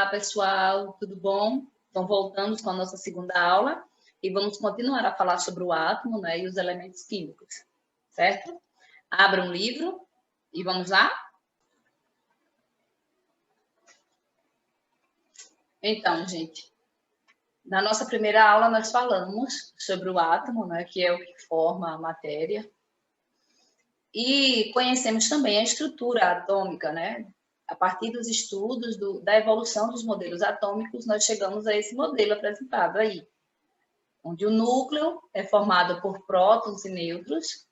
Olá, pessoal, tudo bom? Então, voltamos com a nossa segunda aula e vamos continuar a falar sobre o átomo, né, e os elementos químicos, certo? Abra um livro e vamos lá? Então, gente, na nossa primeira aula nós falamos sobre o átomo, né, que é o que forma a matéria, e conhecemos também a estrutura atômica, né? A partir dos estudos da evolução dos modelos atômicos, nós chegamos a esse modelo apresentado aí, onde o núcleo é formado por prótons e nêutrons,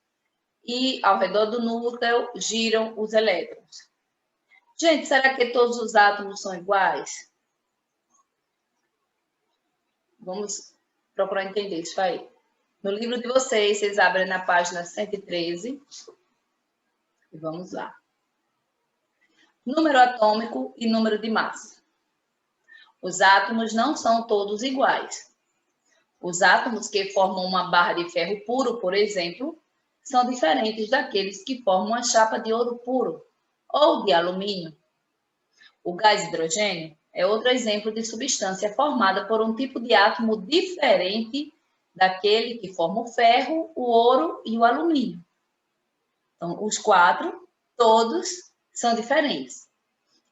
e ao redor do núcleo giram os elétrons. Gente, será que todos os átomos são iguais? Vamos procurar entender isso aí. No livro de vocês, vocês abrem na página 113 e vamos lá. Número atômico e número de massa. Os átomos não são todos iguais. Os átomos que formam uma barra de ferro puro, por exemplo, são diferentes daqueles que formam uma chapa de ouro puro ou de alumínio. O gás hidrogênio é outro exemplo de substância formada por um tipo de átomo diferente daquele que forma o ferro, o ouro e o alumínio. Então, os quatro, todos, são diferentes.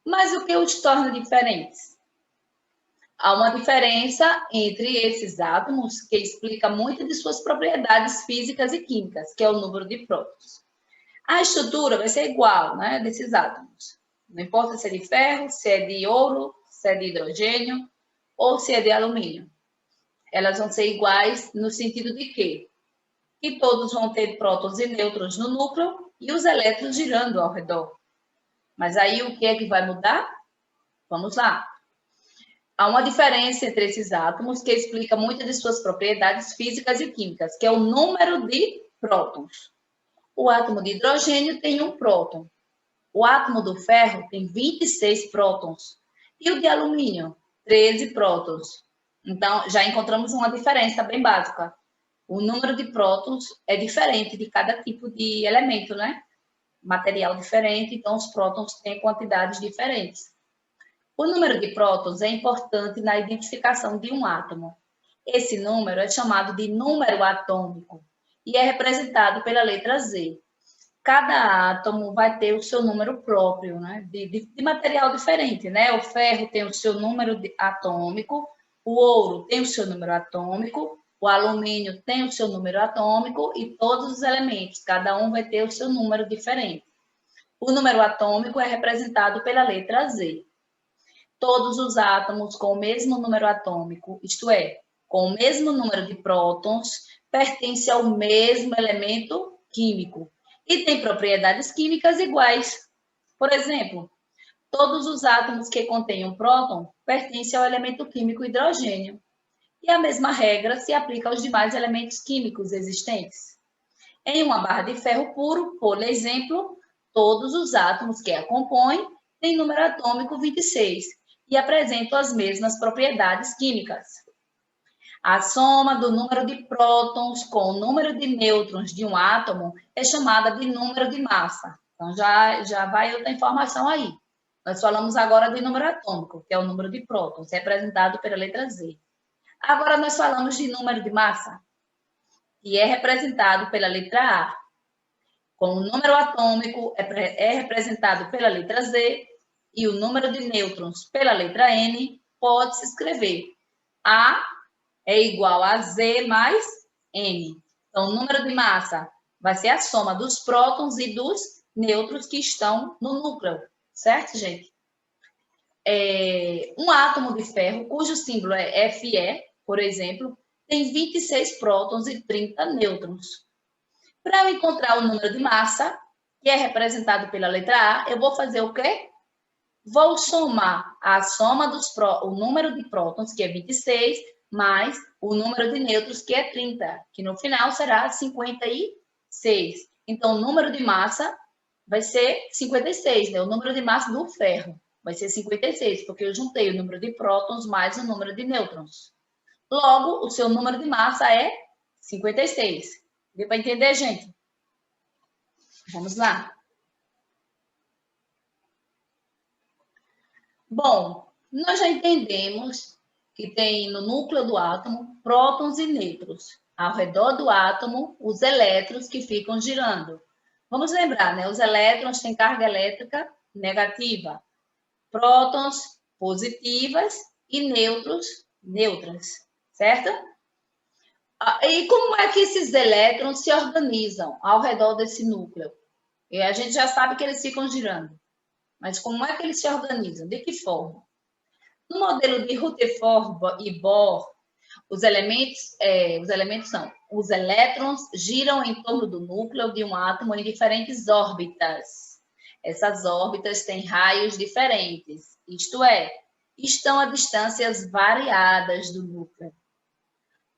Mas o que os torna diferentes? Há uma diferença entre esses átomos que explica muito de suas propriedades físicas e químicas, que é o número de prótons. A estrutura vai ser igual, né, desses átomos. Não importa se é de ferro, se é de ouro, se é de hidrogênio ou se é de alumínio. Elas vão ser iguais no sentido de quê? Que todos vão ter prótons e nêutrons no núcleo e os elétrons girando ao redor. Mas aí o que é que vai mudar? Vamos lá. Há uma diferença entre esses átomos que explica muitas de suas propriedades físicas e químicas, que é o número de prótons. O átomo de hidrogênio tem um próton. O átomo do ferro tem 26 prótons. E o de alumínio, 13 prótons. Então, já encontramos uma diferença bem básica. O número de prótons é diferente de cada tipo de elemento, né? Material diferente, então os prótons têm quantidades diferentes. O número de prótons é importante na identificação de um átomo. Esse número é chamado de número atômico e é representado pela letra Z. Cada átomo vai ter o seu número próprio, né? de material diferente, né? O ferro tem o seu número atômico, o ouro tem o seu número atômico, o alumínio tem o seu número atômico e todos os elementos, cada um vai ter o seu número diferente. O número atômico é representado pela letra Z. Todos os átomos com o mesmo número atômico, isto é, com o mesmo número de prótons, pertencem ao mesmo elemento químico e têm propriedades químicas iguais. Por exemplo, todos os átomos que contêm um próton pertencem ao elemento químico hidrogênio. E a mesma regra se aplica aos demais elementos químicos existentes. Em uma barra de ferro puro, por exemplo, todos os átomos que a compõem têm número atômico 26 e apresentam as mesmas propriedades químicas. A soma do número de prótons com o número de nêutrons de um átomo é chamada de número de massa. Então, já vai outra informação aí. Nós falamos agora de número atômico, que é o número de prótons, representado pela letra Z. Agora, nós falamos de número de massa, que é representado pela letra A. Com o número atômico é representado pela letra Z e o número de nêutrons pela letra N, pode-se escrever A é igual a Z mais N. Então, o número de massa vai ser a soma dos prótons e dos nêutrons que estão no núcleo, certo, gente? Um átomo de ferro, cujo símbolo é Fe, por exemplo, tem 26 prótons e 30 nêutrons. Para eu encontrar o número de massa, que é representado pela letra A, eu vou fazer o quê? Vou somar a soma o número de prótons, que é 26, mais o número de nêutrons, que é 30, que no final será 56. Então, o número de massa vai ser 56, né? O número de massa do ferro vai ser 56, porque eu juntei o número de prótons mais o número de nêutrons. Logo, o seu número de massa é 56. Deu para entender, gente? Vamos lá. Bom, Nós já entendemos que tem no núcleo do átomo prótons e nêutrons. Ao redor do átomo, os elétrons que ficam girando. Vamos lembrar, né? Os elétrons têm carga elétrica negativa, prótons positivas e nêutrons neutras, certo? E como é que esses elétrons se organizam ao redor desse núcleo? E a gente já sabe que eles ficam girando. Mas como é que eles se organizam? De que forma? No modelo de Rutherford e Bohr, os elétrons giram em torno do núcleo de um átomo em diferentes órbitas. Essas órbitas têm raios diferentes, isto é, estão a distâncias variadas do núcleo.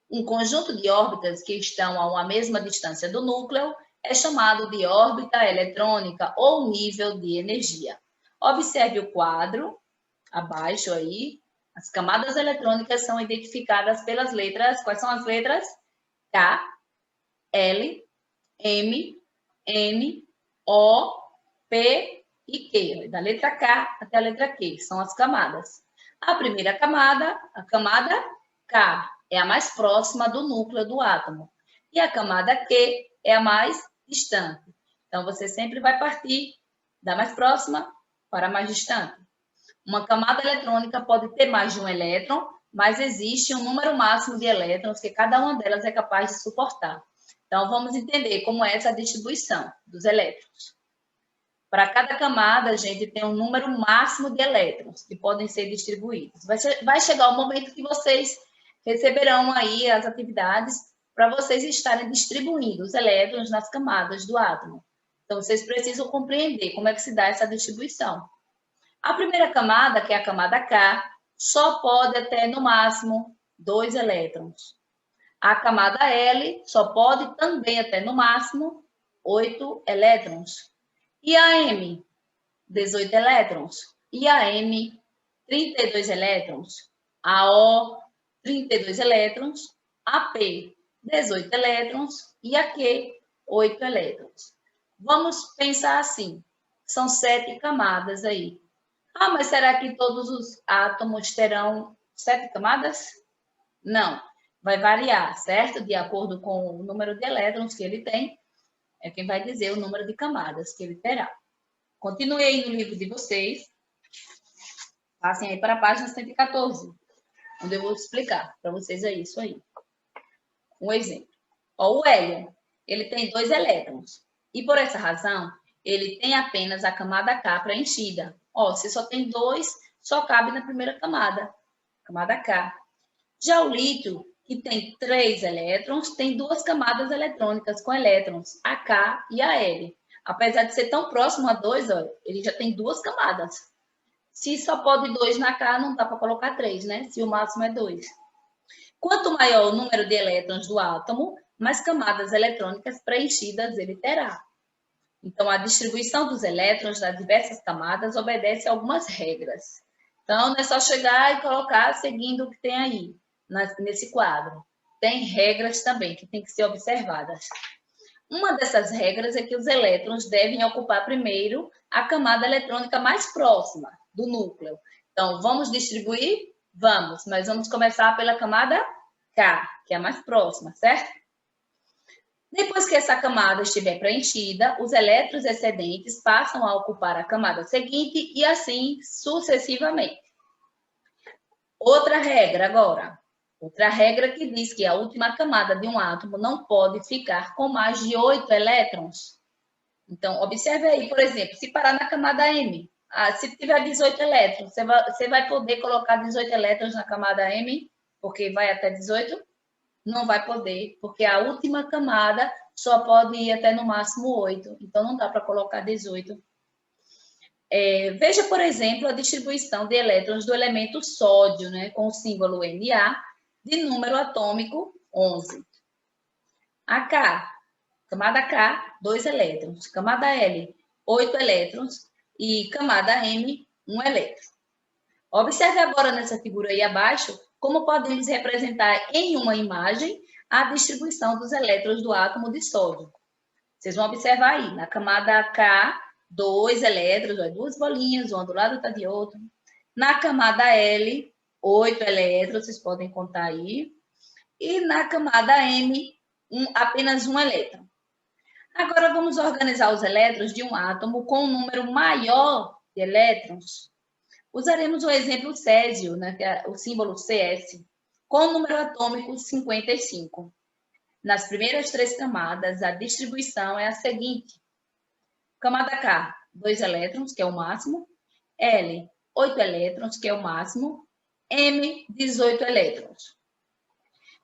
Um conjunto de órbitas que estão a uma mesma distância do núcleo é chamado de órbita eletrônica ou nível de energia. Observe o quadro abaixo aí. As camadas eletrônicas são identificadas pelas letras. Quais são as letras? K, L, M, N, O, P e Q. Da letra K até a letra Q são as camadas. A primeira camada, a camada K, é a mais próxima do núcleo do átomo. E a camada Q é a mais distante. Então, você sempre vai partir da mais próxima para a mais distante. Uma camada eletrônica pode ter mais de um elétron, mas existe um número máximo de elétrons que cada uma delas é capaz de suportar. Então, vamos entender como é essa distribuição dos elétrons. Para cada camada, a gente tem um número máximo de elétrons que podem ser distribuídos. Vai chegar o momento que vocês receberão aí as atividades para vocês estarem distribuindo os elétrons nas camadas do átomo. Então, vocês precisam compreender como é que se dá essa distribuição. A primeira camada, que é a camada K, só pode ter, no máximo, 2 elétrons. A camada L só pode também ter, no máximo, 8 elétrons. E a M, 18 elétrons. E a M, 32 elétrons. A O, 32 elétrons. A P, 18 elétrons. E a Q, 8 elétrons. Vamos pensar assim, são 7 camadas aí. Ah, mas será que todos os átomos terão 7 camadas? Não, vai variar, certo? De acordo com o número de elétrons que ele tem, é quem vai dizer o número de camadas que ele terá. Continue aí no livro de vocês. Passem aí para a página 114, onde eu vou explicar para vocês isso aí. Um exemplo. Ó, o hélio, ele tem 2 elétrons. E por essa razão, ele tem apenas a camada K preenchida. Ó, se só tem 2, só cabe na primeira camada, camada K. Já o lítio, que tem 3 elétrons, tem 2 camadas eletrônicas com elétrons, a K e a L. Apesar de ser tão próximo a 2, ó, ele já tem 2 camadas. Se só pode 2 na K, não dá para colocar 3, né? Se o máximo é 2. Quanto maior o número de elétrons do átomo, mais camadas eletrônicas preenchidas ele terá. Então, a distribuição dos elétrons nas diversas camadas obedece a algumas regras. Então, não é só chegar e colocar seguindo o que tem aí, nesse quadro. Tem regras também que tem que ser observadas. Uma dessas regras é que os elétrons devem ocupar primeiro a camada eletrônica mais próxima do núcleo. Então, vamos distribuir? Vamos, mas vamos começar pela camada K, que é a mais próxima, certo? Depois que essa camada estiver preenchida, os elétrons excedentes passam a ocupar a camada seguinte e assim sucessivamente. Outra regra agora. Outra regra que diz que a última camada de um átomo não pode ficar com mais de 8 elétrons. Então, observe aí, por exemplo, se parar na camada M, se tiver 18 elétrons, você vai poder colocar 18 elétrons na camada M, porque vai até 18? Não vai poder, porque a última camada só pode ir até no máximo 8, então não dá para colocar 18. Veja, por exemplo, a distribuição de elétrons do elemento sódio, né, com o símbolo Na, de número atômico 11. A K, camada K, 2 elétrons. Camada L, 8 elétrons. E camada M, 1 elétron. Observe agora nessa figura aí abaixo como podemos representar em uma imagem a distribuição dos elétrons do átomo de sódio. Vocês vão observar aí, na camada K, 2 elétrons, 2 bolinhas, uma do lado da de outro. Na camada L, 8 elétrons, vocês podem contar aí. E na camada M, apenas um elétron. Agora, vamos organizar os elétrons de um átomo com um número maior de elétrons. Usaremos o exemplo césio, né, que é o símbolo CS, com o número atômico 55. Nas primeiras 3 camadas, a distribuição é a seguinte. Camada K, 2 elétrons, que é o máximo. L, 8 elétrons, que é o máximo. M, 18 elétrons.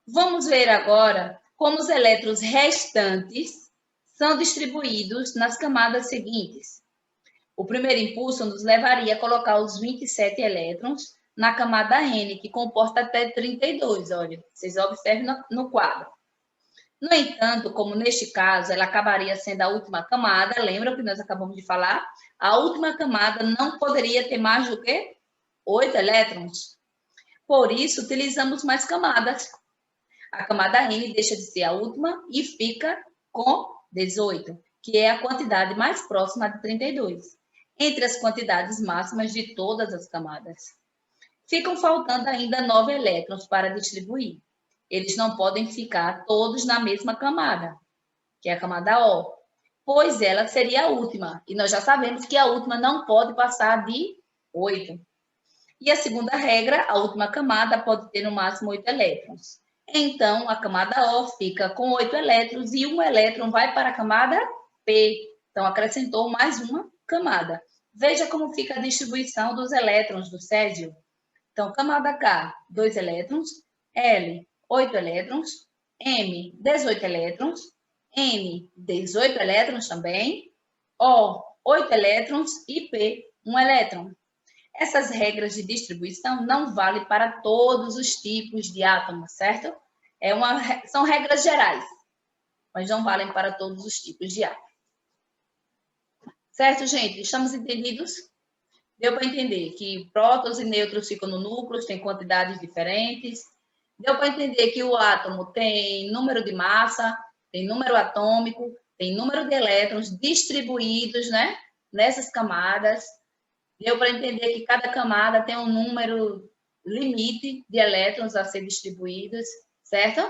Vamos ver agora como os elétrons restantes são distribuídos nas camadas seguintes. O primeiro impulso nos levaria a colocar os 27 elétrons na camada N, que comporta até 32, olha, vocês observem no quadro. No entanto, como neste caso, ela acabaria sendo a última camada, lembra que nós acabamos de falar? A última camada não poderia ter mais do que 8 elétrons. Por isso, utilizamos mais camadas. A camada N deixa de ser a última e fica com 18, que é a quantidade mais próxima de 32, entre as quantidades máximas de todas as camadas. Ficam faltando ainda 9 elétrons para distribuir. Eles não podem ficar todos na mesma camada, que é a camada O, pois ela seria a última, e nós já sabemos que a última não pode passar de 8. E a segunda regra, a última camada pode ter no máximo 8 elétrons. Então, a camada O fica com 8 elétrons e um elétron vai para a camada P. Então, acrescentou mais uma camada. Veja como fica a distribuição dos elétrons do césio. Então, camada K, 2 elétrons. L, 8 elétrons. M, 18 elétrons. N, 18 elétrons também. O, 8 elétrons. E P, 1 elétron. Essas regras de distribuição não valem para todos os tipos de átomos, certo? São regras gerais, mas não valem para todos os tipos de átomos. Certo, gente? Estamos entendidos? Deu para entender que prótons e nêutrons ficam no núcleo, têm quantidades diferentes. Deu para entender que o átomo tem número de massa, tem número atômico, tem número de elétrons distribuídos, né, nessas camadas. Deu para entender que cada camada tem um número limite de elétrons a ser distribuídos, certo?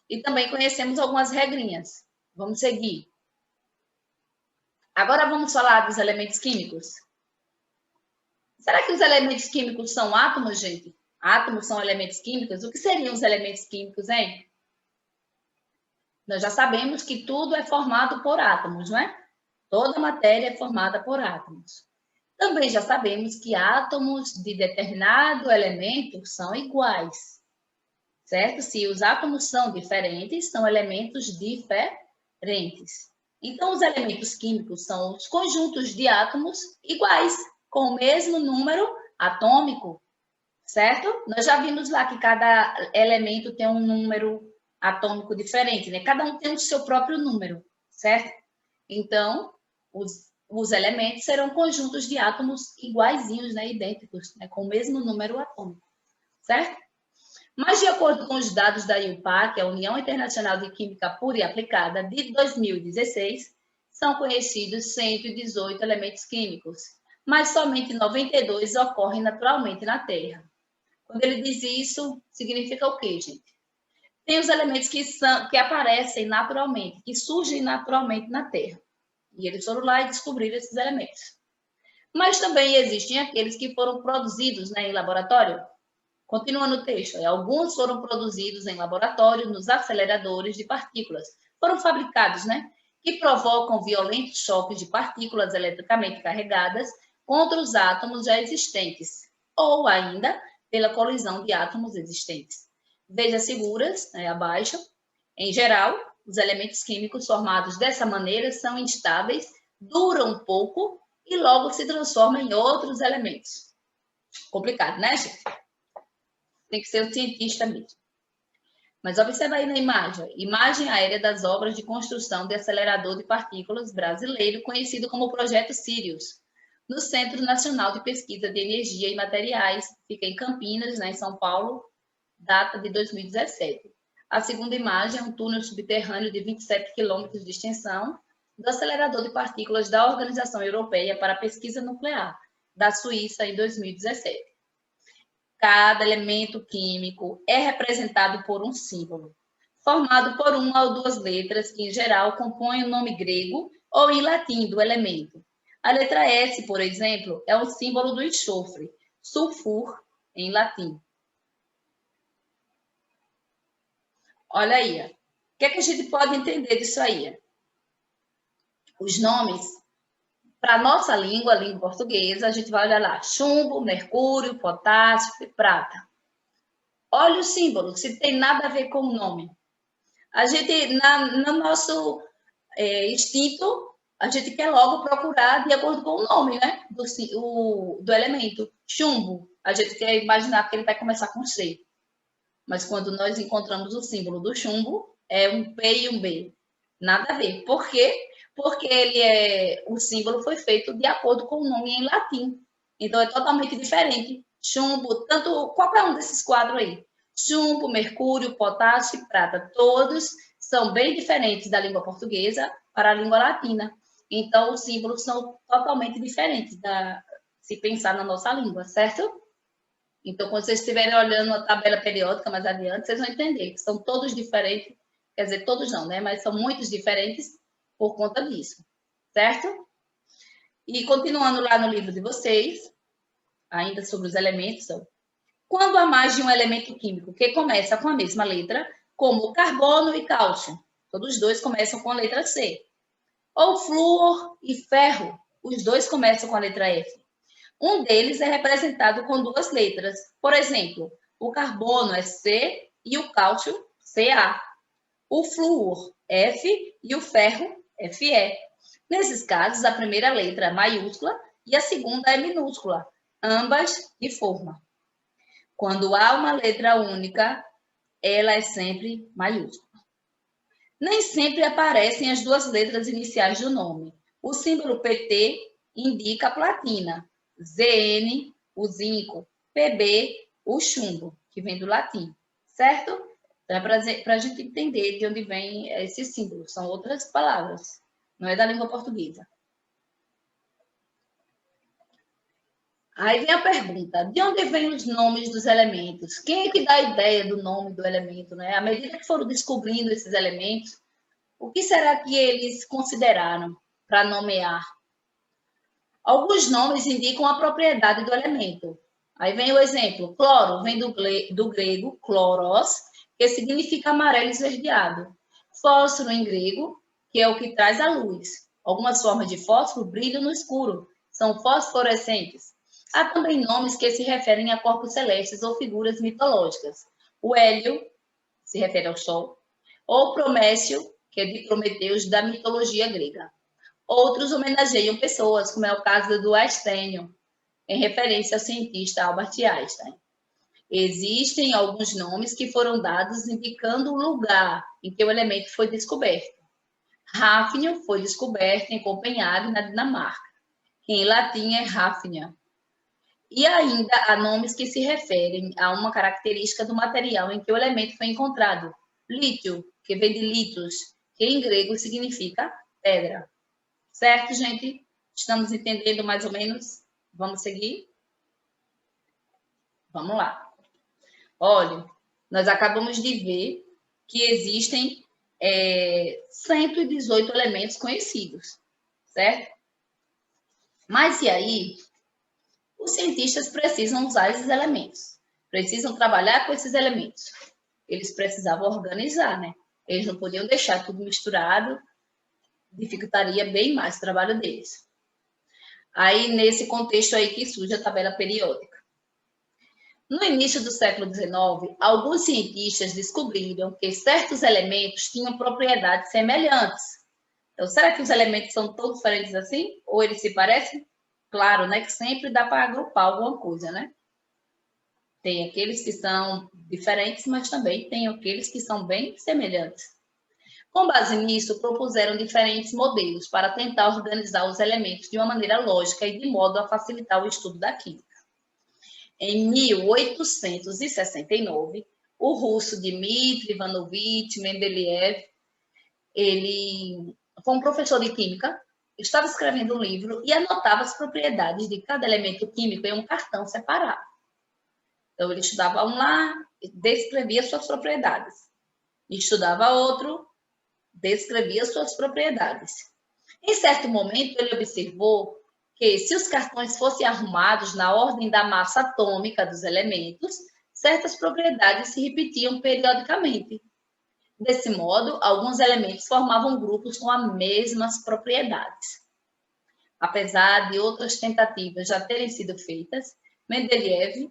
E também conhecemos algumas regrinhas. Vamos seguir. Agora vamos falar dos elementos químicos. Será que os elementos químicos são átomos, gente? Átomos são elementos químicos? O que seriam os elementos químicos, hein? Nós já sabemos que tudo é formado por átomos, não é? Toda matéria é formada por átomos. Também já sabemos que átomos de determinado elemento são iguais, certo? Se os átomos são diferentes, são elementos diferentes. Então, os elementos químicos são os conjuntos de átomos iguais, com o mesmo número atômico, certo? Nós já vimos lá que cada elemento tem um número atômico diferente, né? Cada um tem o seu próprio número, certo? Então, os elementos serão conjuntos de átomos iguaizinhos, né, idênticos, né, com o mesmo número atômico, certo? Mas, de acordo com os dados da IUPAC, a União Internacional de Química Pura e Aplicada, de 2016, são conhecidos 118 elementos químicos, mas somente 92 ocorrem naturalmente na Terra. Quando ele diz isso, significa o quê, gente? Tem os elementos que aparecem naturalmente, que surgem naturalmente na Terra. E eles foram lá e descobriram esses elementos. Mas também existem aqueles que foram produzidos, né, em laboratório. Continua no texto. Alguns foram produzidos em laboratório, nos aceleradores de partículas. Foram fabricados, né, que provocam violentos choques de partículas eletricamente carregadas contra os átomos já existentes, ou ainda pela colisão de átomos existentes. Veja as figuras, né, abaixo. Em geral, os elementos químicos formados dessa maneira são instáveis, duram pouco e logo se transformam em outros elementos. Complicado, né, gente? Tem que ser um cientista mesmo. Mas observa aí na imagem aérea das obras de construção de acelerador de partículas brasileiro, conhecido como Projeto Sirius, no Centro Nacional de Pesquisa de Energia e Materiais, fica em Campinas, né, em São Paulo, data de 2017. A segunda imagem é um túnel subterrâneo de 27 quilômetros de extensão do acelerador de partículas da Organização Europeia para a Pesquisa Nuclear, da Suíça, em 2017. Cada elemento químico é representado por um símbolo, formado por uma ou duas letras que, em geral, compõem o nome grego ou em latim do elemento. A letra S, por exemplo, é o símbolo do enxofre, sulfur, em latim. Olha aí, o que é que a gente pode entender disso aí? Os nomes, para a nossa língua, a língua portuguesa, a gente vai olhar lá, chumbo, mercúrio, potássio e prata. Olha o símbolo, se tem nada a ver com o nome. A gente, no nosso instinto, a gente quer logo procurar de acordo com o nome, né? Do elemento. Chumbo, a gente quer imaginar que ele vai começar com C. Mas quando nós encontramos o símbolo do chumbo, é um P e um B. Nada a ver. Por quê? Porque o símbolo foi feito de acordo com o nome em latim. Então, é totalmente diferente. Chumbo, tanto qualquer um desses quadros aí. Chumbo, mercúrio, potássio e prata. Todos são bem diferentes da língua portuguesa para a língua latina. Então, os símbolos são totalmente diferentes se pensar na nossa língua, certo? Então, quando vocês estiverem olhando a tabela periódica mais adiante, vocês vão entender que são todos diferentes, quer dizer, todos não, né? Mas são muitos diferentes por conta disso, certo? E continuando lá no livro de vocês, ainda sobre os elementos, quando há mais de um elemento químico que começa com a mesma letra, como carbono e cálcio, todos os dois começam com a letra C. Ou flúor e ferro, os dois começam com a letra F. Um deles é representado com duas letras. Por exemplo, o carbono é C e o cálcio Ca. O flúor F e o ferro Fe. Nesses casos, a primeira letra é maiúscula e a segunda é minúscula, ambas de forma. Quando há uma letra única, ela é sempre maiúscula. Nem sempre aparecem as duas letras iniciais do nome. O símbolo PT indica a platina, Zn, o zinco, Pb, o chumbo, que vem do latim, certo? Então, é para a gente entender de onde vem esses símbolos, são outras palavras, não é da língua portuguesa. Aí vem a pergunta, de onde vêm os nomes dos elementos? Quem é que dá a ideia do nome do elemento, né? À medida que foram descobrindo esses elementos, o que será que eles consideraram para nomear? Alguns nomes indicam a propriedade do elemento. Aí vem o exemplo, cloro vem do grego chloros, que significa amarelo esverdeado. Fósforo em grego, que é o que traz a luz. Algumas formas de fósforo brilham no escuro, são fosforescentes. Há também nomes que se referem a corpos celestes ou figuras mitológicas. O hélio se refere ao Sol, ou Promécio, que é de Prometeus da mitologia grega. Outros homenageiam pessoas, como é o caso do Astênio, em referência ao cientista Albert Einstein. Existem alguns nomes que foram dados indicando o lugar em que o elemento foi descoberto. Hafnio foi descoberto em Copenhague, na Dinamarca, que em latim é Hafnia. E ainda há nomes que se referem a uma característica do material em que o elemento foi encontrado. Lítio, que vem de litos, que em grego significa pedra. Certo, gente? Estamos entendendo mais ou menos? Vamos seguir? Vamos lá. Olha, nós acabamos de ver que existem 118 elementos conhecidos, certo? Mas e aí? Os cientistas precisam usar esses elementos, precisam trabalhar com esses elementos. Eles precisavam organizar, né? Eles não podiam deixar tudo misturado, dificultaria bem mais o trabalho deles. Aí, nesse contexto aí que surge a tabela periódica. No início do século XIX, alguns cientistas descobriram que certos elementos tinham propriedades semelhantes. Então, será que os elementos são tão diferentes assim? Ou eles se parecem? Claro, né? Que sempre dá para agrupar alguma coisa, né? Tem aqueles que são diferentes, mas também tem aqueles que são bem semelhantes. Com base nisso, propuseram diferentes modelos para tentar organizar os elementos de uma maneira lógica e de modo a facilitar o estudo da química. Em 1869, o russo Dmitry Ivanovich Mendeleev, ele foi um professor de química, estava escrevendo um livro e anotava as propriedades de cada elemento químico em um cartão separado. Então, ele estudava um lá, descrevia suas propriedades. Estudava outro, descrevia suas propriedades. Em certo momento, ele observou que, se os cartões fossem arrumados na ordem da massa atômica dos elementos, certas propriedades se repetiam periodicamente. Desse modo, alguns elementos formavam grupos com as mesmas propriedades. Apesar de outras tentativas já terem sido feitas, Mendeleev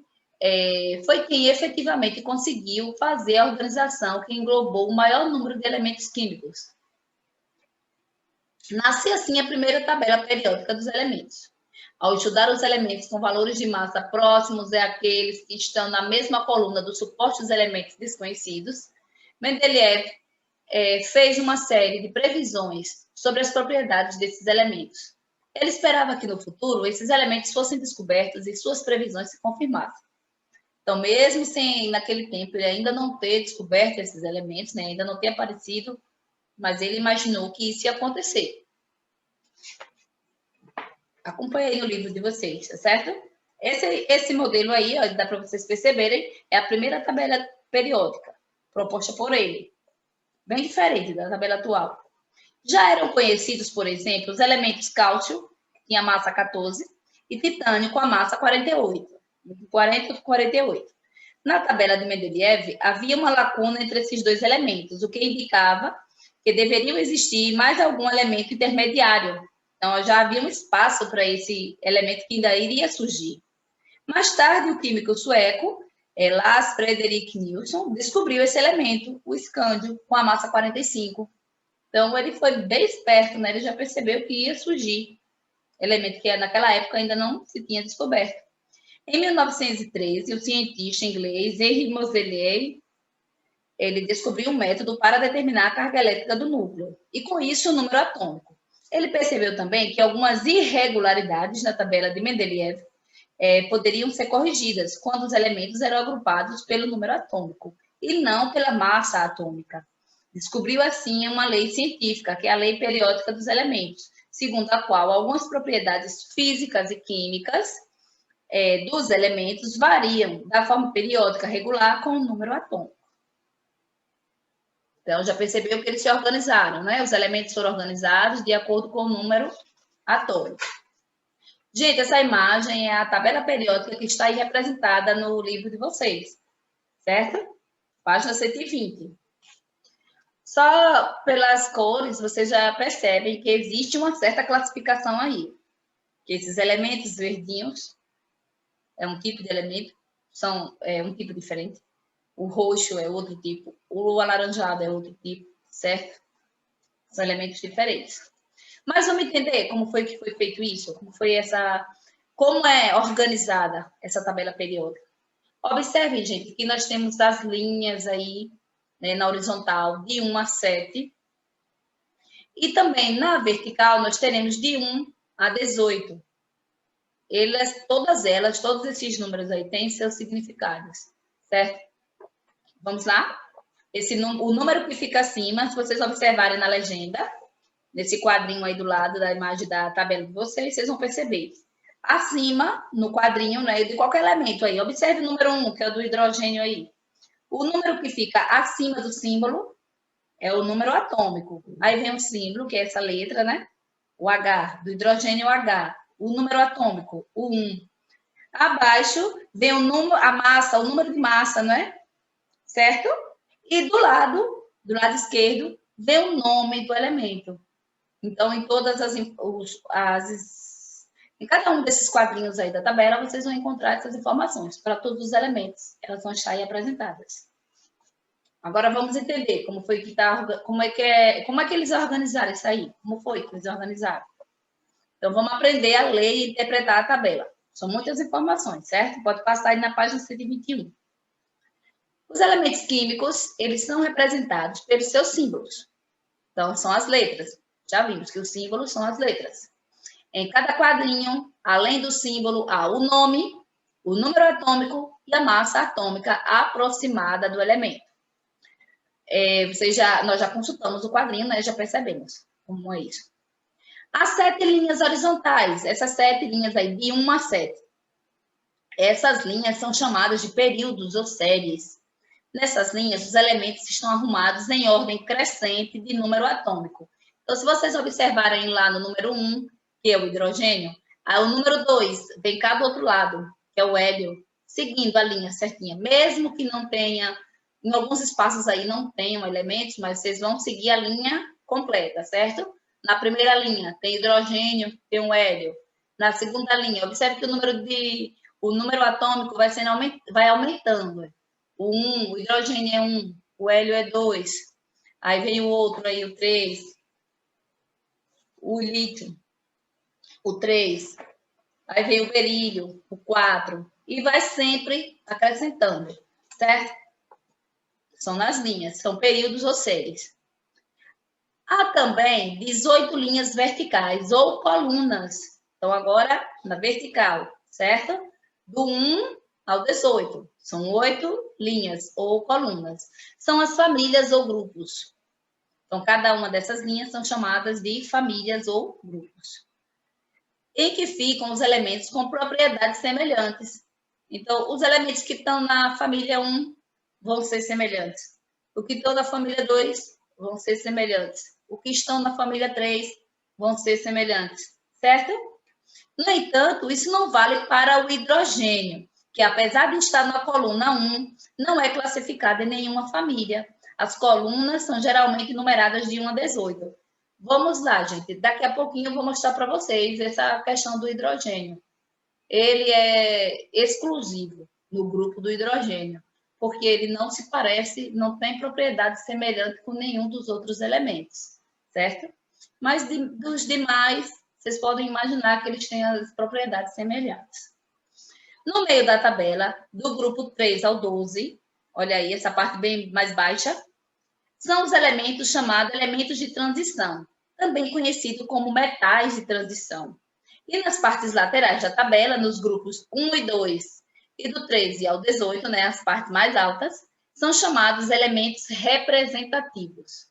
foi quem efetivamente conseguiu fazer a organização que englobou o maior número de elementos químicos. Nasce assim a primeira tabela periódica dos elementos. Ao estudar os elementos com valores de massa próximos àqueles que estão na mesma coluna do suporte dos elementos desconhecidos, Mendeleev fez uma série de previsões sobre as propriedades desses elementos. Ele esperava que no futuro esses elementos fossem descobertos e suas previsões se confirmassem. Então, mesmo sem naquele tempo ele ainda não ter descoberto esses elementos, né, ainda não ter aparecido, mas ele imaginou que isso ia acontecer. Acompanhe aí no livro de vocês, tá certo? Esse modelo aí, ó, dá para vocês perceberem, é a primeira tabela periódica proposta por ele. Bem diferente da tabela atual. Já eram conhecidos, por exemplo, os elementos cálcio, que tinha massa 14, e titânio com a massa 48. 40 e 48. Na tabela de Mendeleev, havia uma lacuna entre esses dois elementos, o que indicava que deveriam existir mais algum elemento intermediário. Então, já havia um espaço para esse elemento que ainda iria surgir. Mais tarde, o químico sueco, Lars Frederik Nilsson, descobriu esse elemento, o escândio, com a massa 45. Então, ele foi bem esperto, né? Ele já percebeu que ia surgir elemento que naquela época ainda não se tinha descoberto. Em 1913, o cientista inglês Henry Moseley, ele descobriu um método para determinar a carga elétrica do núcleo, e com isso o número atômico. Ele percebeu também que algumas irregularidades na tabela de Mendeleev poderiam ser corrigidas quando os elementos eram agrupados pelo número atômico e não pela massa atômica. Descobriu assim uma lei científica, que é a lei periódica dos elementos, segundo a qual algumas propriedades físicas e químicas dos elementos variam da forma periódica regular com o número atômico. Então, já percebeu que eles se organizaram, né? Os elementos foram organizados de acordo com o número atômico. Gente, essa imagem é a tabela periódica que está aí representada no livro de vocês, certo? Página 120. Só pelas cores, vocês já percebem que existe uma certa classificação aí. Que esses elementos verdinhos é um tipo de elemento, é um tipo diferente. O roxo é outro tipo, o alaranjado é outro tipo, certo? São elementos diferentes. Mas vamos entender como foi que foi feito isso? Como é organizada essa tabela periódica? Observem, gente, que nós temos as linhas aí, né, na horizontal, de 1 a 7. E também na vertical, nós teremos de 1 a 18. Todos esses números aí têm seus significados, certo? Vamos lá? O número que fica acima, se vocês observarem na legenda, nesse quadrinho aí do lado da imagem da tabela de vocês vão perceber. Acima, no quadrinho, né, de qualquer elemento aí, observe o número 1, que é o do hidrogênio aí. O número que fica acima do símbolo é o número atômico. Aí vem o símbolo, que é essa letra, né? O H, do hidrogênio o H. O número atômico, o 1. Abaixo vem o número de massa, né? Certo? E do lado esquerdo, vem o nome do elemento. Então, em cada um desses quadrinhos aí da tabela, vocês vão encontrar essas informações para todos os elementos. Elas vão estar aí apresentadas. Agora vamos entender como é que eles organizaram isso aí. Como foi que eles organizaram? Então, vamos aprender a ler e interpretar a tabela. São muitas informações, certo? Pode passar aí na página 121. Os elementos químicos, eles são representados pelos seus símbolos. Então, são as letras. Já vimos que os símbolos são as letras. Em cada quadrinho, além do símbolo, há o nome, o número atômico e a massa atômica aproximada do elemento. Nós já consultamos o quadrinho, né? Já percebemos como é isso. As 7 linhas horizontais, essas 7 linhas aí, de 1 a 7. Essas linhas são chamadas de períodos ou séries. Nessas linhas, os elementos estão arrumados em ordem crescente de número atômico. Então, se vocês observarem lá no número 1, que é o hidrogênio, aí o número 2 vem cá do outro lado, que é o hélio, seguindo a linha certinha. Mesmo que não tenha, em alguns espaços aí não tenham elementos, mas vocês vão seguir a linha completa, certo? Na primeira linha tem hidrogênio, tem um hélio. Na segunda linha, observe que o número atômico vai aumentando. O 1, o hidrogênio é 1, o hélio é 2. Aí vem o outro aí, o 3, o lítio, o 3. Aí vem o berílio, o 4. E vai sempre acrescentando, certo? São nas linhas, são períodos ou séries. Há também 18 linhas verticais ou colunas. Então, agora na vertical, certo? Do 1 ao 18. São 8 linhas ou colunas. São as famílias ou grupos. Então, cada uma dessas linhas são chamadas de famílias ou grupos. Em que ficam os elementos com propriedades semelhantes. Então, os elementos que estão na família 1 vão ser semelhantes. O que estão na família 2 vão ser semelhantes. O que estão na família 3 vão ser semelhantes, certo? No entanto, isso não vale para o hidrogênio, que apesar de estar na coluna 1, não é classificado em nenhuma família. As colunas são geralmente numeradas de 1 a 18. Vamos lá, gente. Daqui a pouquinho eu vou mostrar para vocês essa questão do hidrogênio. Ele é exclusivo no grupo do hidrogênio, porque ele não se parece, não tem propriedade semelhante com nenhum dos outros elementos, certo? Mas dos demais, vocês podem imaginar que eles têm as propriedades semelhantes. No meio da tabela, do grupo 3 ao 12, olha aí, essa parte bem mais baixa, são os elementos chamados elementos de transição, também conhecido como metais de transição. E nas partes laterais da tabela, nos grupos 1 e 2, e do 13 ao 18, né, as partes mais altas, são chamados elementos representativos.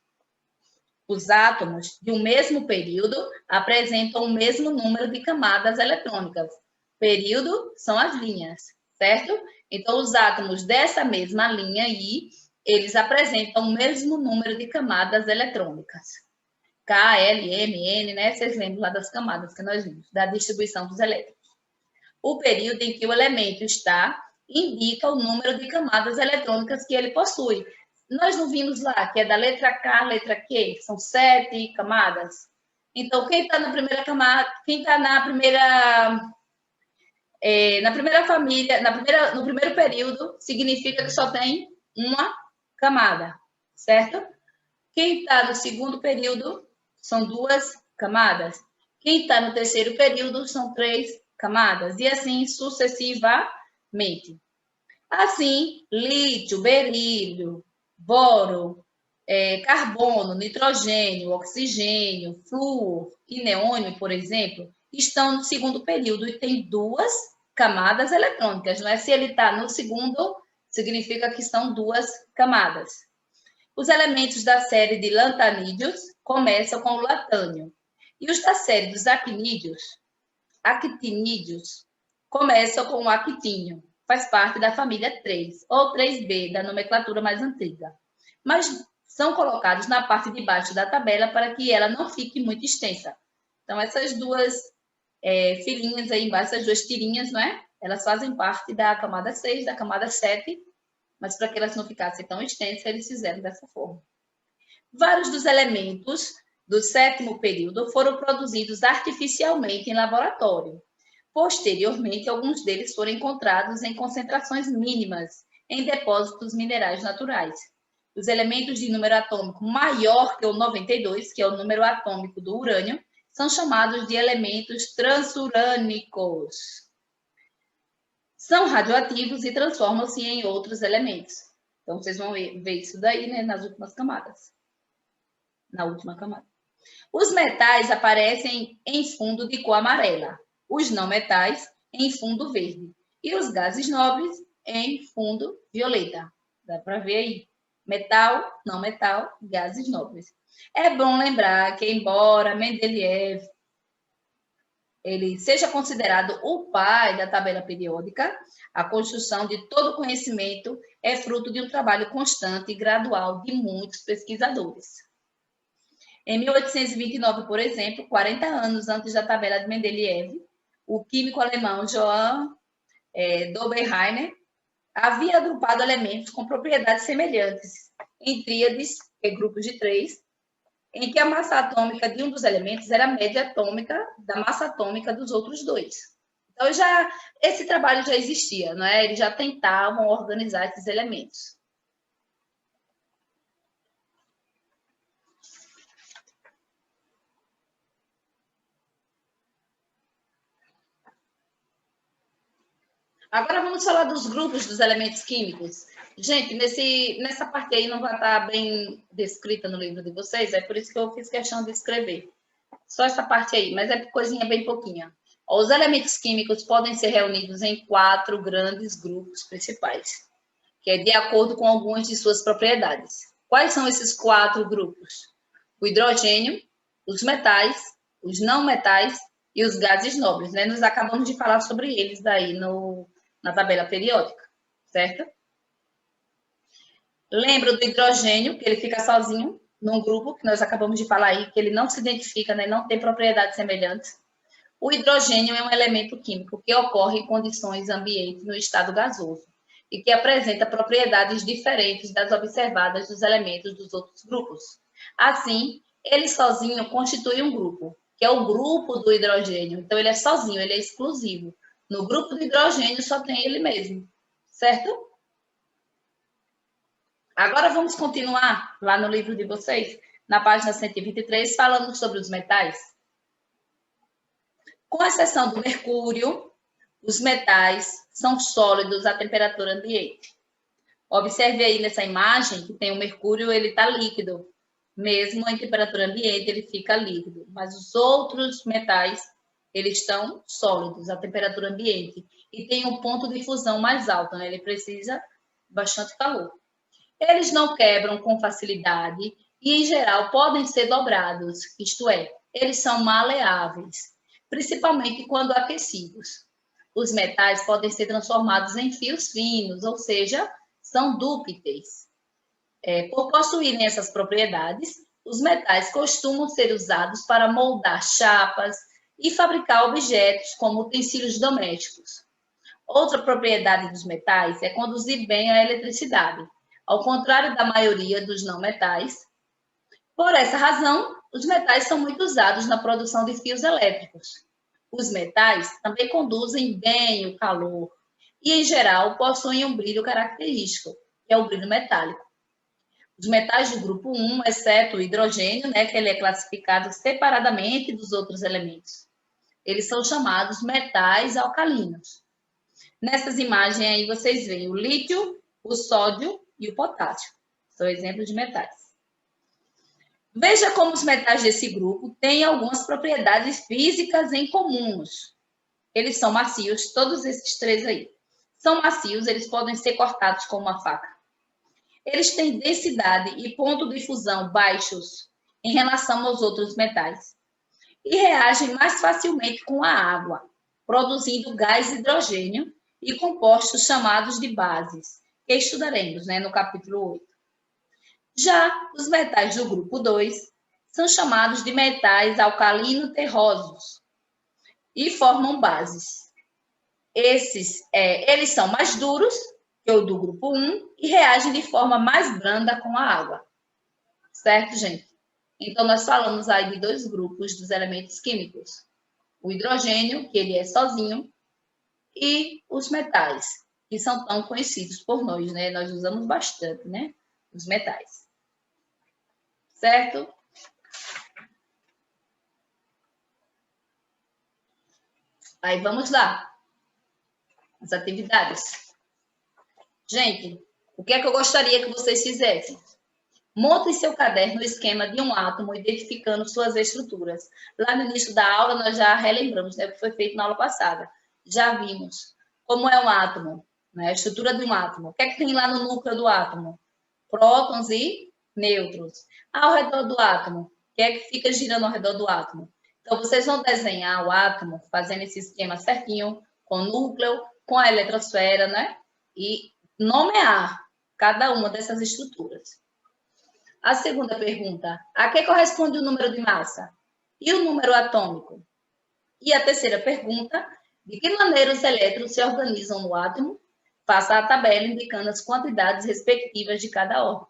Os átomos de um mesmo período apresentam o mesmo número de camadas eletrônicas. Período são as linhas, certo? Então, os átomos dessa mesma linha aí, eles apresentam o mesmo número de camadas eletrônicas. K, L, M, N, né? Vocês lembram lá das camadas que nós vimos, da distribuição dos elétrons. O período em que o elemento está indica o número de camadas eletrônicas que ele possui. Nós não vimos lá que é da letra K, letra Q, são 7 camadas. Então, quem está na primeira camada, quem está na primeira família, no primeiro período, significa que só tem uma camada, certo? Quem está no segundo período são 2 camadas. Quem está no terceiro período são 3 camadas. E assim sucessivamente. Assim, lítio, berílio, boro, carbono, nitrogênio, oxigênio, flúor e neônio, por exemplo, estão no segundo período e tem 2 camadas eletrônicas. Não é? Se ele está no segundo, significa que são 2 camadas. Os elementos da série de lantanídeos começam com o latânio. E os da série dos actinídeos, começam com o actínio. Faz parte da família 3, ou 3B, da nomenclatura mais antiga. Mas são colocados na parte de baixo da tabela para que ela não fique muito extensa. Então, essas duas filinhas aí embaixo, essas 2 tirinhas, não é? Elas fazem parte da camada 6, da camada 7, mas para que elas não ficassem tão extensas, eles fizeram dessa forma. Vários dos elementos do 7º período foram produzidos artificialmente em laboratório. Posteriormente, alguns deles foram encontrados em concentrações mínimas em depósitos minerais naturais. Os elementos de número atômico maior que o 92, que é o número atômico do urânio, são chamados de elementos transurânicos. São radioativos e transformam-se em outros elementos. Então, vocês vão ver isso daí, né, nas últimas camadas. Na última camada. Os metais aparecem em fundo de cor amarela. Os não metais em fundo verde. E os gases nobres em fundo violeta. Dá para ver aí. Metal, não metal, gases nobres. É bom lembrar que, embora Mendeleev ele seja considerado o pai da tabela periódica, a construção de todo conhecimento é fruto de um trabalho constante e gradual de muitos pesquisadores. Em 1829, por exemplo, 40 anos antes da tabela de Mendeleev, o químico alemão Johann Dobereiner havia agrupado elementos com propriedades semelhantes em tríades, grupos de 3, em que a massa atômica de um dos elementos era a média atômica da massa atômica dos outros 2. Então, esse trabalho já existia, não é? Eles já tentavam organizar esses elementos. Agora vamos falar dos grupos dos elementos químicos. Gente, nessa parte aí não vai estar bem descrita no livro de vocês, é por isso que eu fiz questão de escrever. Só essa parte aí, mas é coisinha bem pouquinha. Os elementos químicos podem ser reunidos em 4 grandes grupos principais, que é de acordo com algumas de suas propriedades. Quais são esses 4 grupos? O hidrogênio, os metais, os não metais e os gases nobres, né? Nós acabamos de falar sobre eles daí na tabela periódica, certo? Lembra do hidrogênio, que ele fica sozinho num grupo, que nós acabamos de falar aí, que ele não se identifica, né? Não tem propriedades semelhantes. O hidrogênio é um elemento químico que ocorre em condições ambiente no estado gasoso e que apresenta propriedades diferentes das observadas dos elementos dos outros grupos. Assim, ele sozinho constitui um grupo, que é o grupo do hidrogênio. Então, ele é sozinho, ele é exclusivo. No grupo do hidrogênio só tem ele mesmo, certo? Agora vamos continuar lá no livro de vocês, na página 123, falando sobre os metais. Com exceção do mercúrio, os metais são sólidos à temperatura ambiente. Observe aí nessa imagem que tem o mercúrio, ele está líquido. Mesmo em temperatura ambiente, ele fica líquido. Mas os outros metais, eles estão sólidos à temperatura ambiente. E tem um ponto de fusão mais alto, né? Ele precisa de bastante calor. Eles não quebram com facilidade e, em geral, podem ser dobrados. Isto é, eles são maleáveis, principalmente quando aquecidos. Os metais podem ser transformados em fios finos, ou seja, são dúcteis. Por possuírem essas propriedades, os metais costumam ser usados para moldar chapas e fabricar objetos como utensílios domésticos. Outra propriedade dos metais é conduzir bem a eletricidade, ao contrário da maioria dos não metais. Por essa razão, os metais são muito usados na produção de fios elétricos. Os metais também conduzem bem o calor e, em geral, possuem um brilho característico, que é o brilho metálico. Os metais do grupo 1, exceto o hidrogênio, né, que ele é classificado separadamente dos outros elementos, eles são chamados metais alcalinos. Nessas imagens aí vocês veem o lítio, o sódio e o potássio. São exemplos de metais. Veja como os metais desse grupo têm algumas propriedades físicas em comuns. Eles são macios, todos esses 3 aí. São macios, eles podem ser cortados com uma faca. Eles têm densidade e ponto de fusão baixos em relação aos outros metais. E reagem mais facilmente com a água, produzindo gás hidrogênio e compostos chamados de bases, que estudaremos, né, no capítulo 8. Já os metais do grupo 2 são chamados de metais alcalino-terrosos e formam bases. Eles são mais duros que o do grupo 1 e reagem de forma mais branda com a água. Certo, gente? Então, nós falamos aí de 2 grupos dos elementos químicos. O hidrogênio, que ele é sozinho, e os metais, que são tão conhecidos por nós, né? Nós usamos bastante, né? Os metais. Certo? Aí, vamos lá. As atividades. Gente, o que é que eu gostaria que vocês fizessem? Monte em seu caderno o esquema de um átomo, identificando suas estruturas. Lá no início da aula, nós já relembramos, né, o que foi feito na aula passada. Já vimos como é um átomo, né, a estrutura de um átomo. O que é que tem lá no núcleo do átomo? Prótons e nêutrons. Ao redor do átomo, o que é que fica girando ao redor do átomo? Então, vocês vão desenhar o átomo fazendo esse esquema certinho, com o núcleo, com a eletrosfera, né? E nomear cada uma dessas estruturas. A segunda pergunta, a que corresponde o número de massa? E o número atômico? E a terceira pergunta, de que maneira os elétrons se organizam no átomo? Faça a tabela indicando as quantidades respectivas de cada órbita.